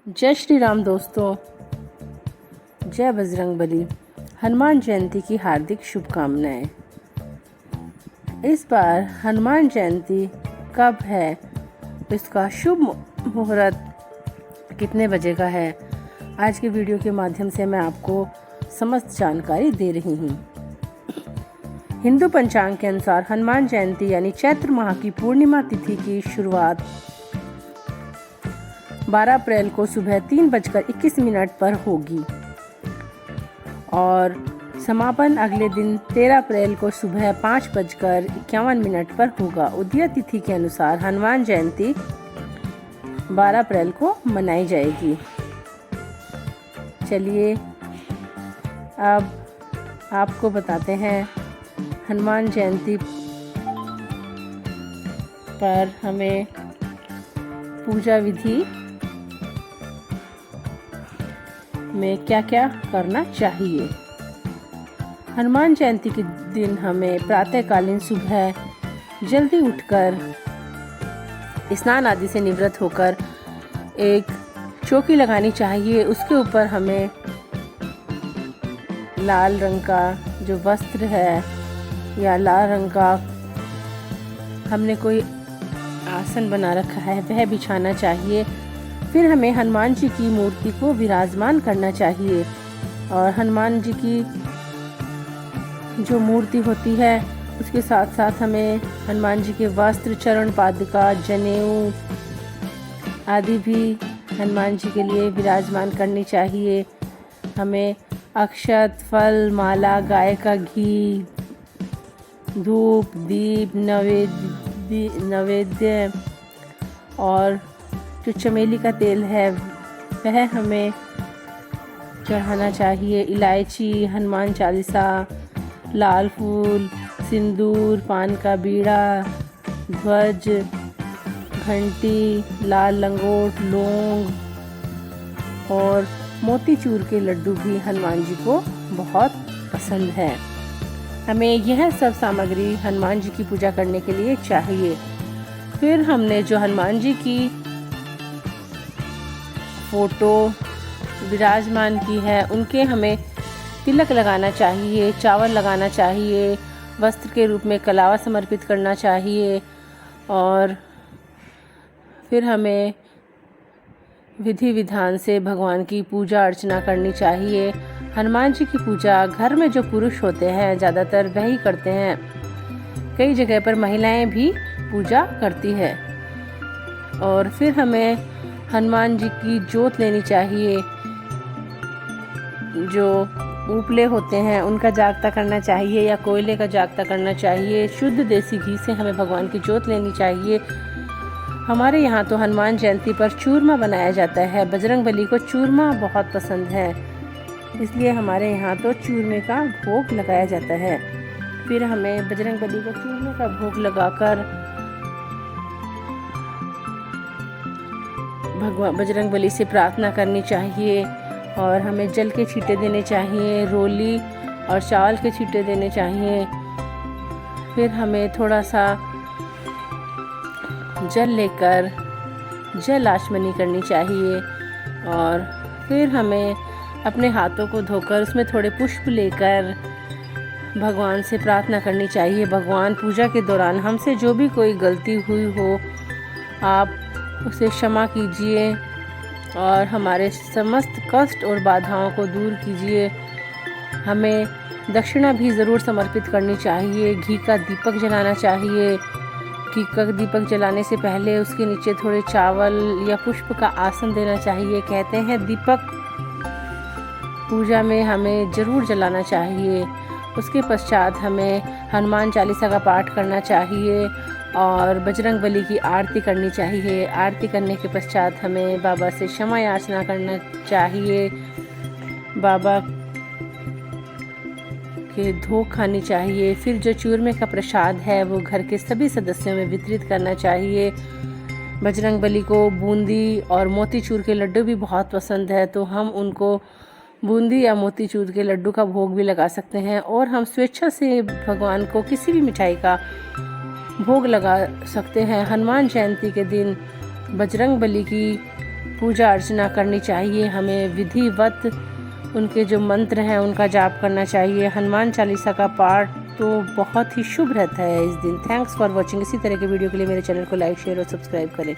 जय श्री राम दोस्तों, जय बजरंगबली। हनुमान जयंती की हार्दिक शुभकामनाएं। इस बार हनुमान जयंती कब है, इसका शुभ मुहूर्त कितने बजे का है, आज के वीडियो के माध्यम से मैं आपको समस्त जानकारी दे रही हूँ। हिंदू पंचांग के अनुसार हनुमान जयंती यानी चैत्र माह की पूर्णिमा तिथि की शुरुआत 12 अप्रैल को सुबह 3:21 पर होगी और समापन अगले दिन 13 अप्रैल को सुबह 5:51 पर होगा। उदय तिथि के अनुसार हनुमान जयंती 12 अप्रैल को मनाई जाएगी। चलिए अब आपको बताते हैं हनुमान जयंती पर हमें पूजा विधि में क्या क्या करना चाहिए। हनुमान जयंती के दिन हमें प्रातःकालीन सुबह जल्दी उठकर स्नान आदि से निवृत्त होकर एक चौकी लगानी चाहिए। उसके ऊपर हमें लाल रंग का जो वस्त्र है या लाल रंग का हमने कोई आसन बना रखा है वह बिछाना चाहिए। फिर हमें हनुमान जी की मूर्ति को विराजमान करना चाहिए और हनुमान जी की जो मूर्ति होती है उसके साथ साथ हमें हनुमान जी के वस्त्र, चरण पादुका, जनेऊ आदि भी हनुमान जी के लिए विराजमान करनी चाहिए। हमें अक्षत, फल, माला, गाय का घी, धूप, दीप, नैवेद्य और जो चमेली का तेल है वह हमें चढ़ाना चाहिए। इलायची, हनुमान चालीसा, लाल फूल, सिंदूर, पान का बीड़ा, ध्वज, घंटी, लाल लंगोट, लौंग और मोतीचूर के लड्डू भी हनुमान जी को बहुत पसंद है। हमें यह सब सामग्री हनुमान जी की पूजा करने के लिए चाहिए। फिर हमने जो हनुमान जी की फोटो विराजमान की है उनके हमें तिलक लगाना चाहिए, चावल लगाना चाहिए, वस्त्र के रूप में कलावा समर्पित करना चाहिए और फिर हमें विधि विधान से भगवान की पूजा अर्चना करनी चाहिए। हनुमान जी की पूजा घर में जो पुरुष होते हैं ज़्यादातर वही करते हैं, कई जगह पर महिलाएं भी पूजा करती है। और फिर हमें हनुमान जी की जोत लेनी चाहिए। जो उपले होते हैं उनका जागता करना चाहिए या कोयले का जागता करना चाहिए। शुद्ध देसी घी से हमें भगवान की जोत लेनी चाहिए। हमारे यहाँ तो हनुमान जयंती पर चूरमा बनाया जाता है। बजरंगबली को चूरमा बहुत पसंद है, इसलिए हमारे यहाँ तो चूरमे का भोग लगाया जाता है। फिर हमें बजरंगबली को चूरमे का भोग लगाकर भगवान बजरंगबली से प्रार्थना करनी चाहिए और हमें जल के छींटे देने चाहिए, रोली और चावल के छींटे देने चाहिए। फिर हमें थोड़ा सा जल लेकर जल आचमनी करनी चाहिए और फिर हमें अपने हाथों को धोकर उसमें थोड़े पुष्प लेकर भगवान से प्रार्थना करनी चाहिए। भगवान, पूजा के दौरान हमसे जो भी कोई गलती हुई हो आप उसे क्षमा कीजिए और हमारे समस्त कष्ट और बाधाओं को दूर कीजिए। हमें दक्षिणा भी ज़रूर समर्पित करनी चाहिए। घी का दीपक जलाना चाहिए। घी का दीपक जलाने से पहले उसके नीचे थोड़े चावल या पुष्प का आसन देना चाहिए। कहते हैं दीपक पूजा में हमें ज़रूर जलाना चाहिए। उसके पश्चात हमें हनुमान चालीसा का पाठ करना चाहिए और बजरंगबली की आरती करनी चाहिए। आरती करने के पश्चात हमें बाबा से क्षमा याचना करना चाहिए। बाबा के धोख खानी चाहिए। फिर जो चूरमे का प्रसाद है वो घर के सभी सदस्यों में वितरित करना चाहिए। बजरंगबली को बूंदी और मोतीचूर के लड्डू भी बहुत पसंद है, तो हम उनको बूंदी या मोतीचूर के लड्डू का भोग भी लगा सकते हैं और हम स्वेच्छा से भगवान को किसी भी मिठाई का भोग लगा सकते हैं। हनुमान जयंती के दिन बजरंगबली की पूजा अर्चना करनी चाहिए, हमें विधिवत उनके जो मंत्र हैं उनका जाप करना चाहिए। हनुमान चालीसा का पाठ तो बहुत ही शुभ रहता है इस दिन। Thanks for watching. इसी तरह के वीडियो के लिए मेरे चैनल को लाइक, शेयर और सब्सक्राइब करें।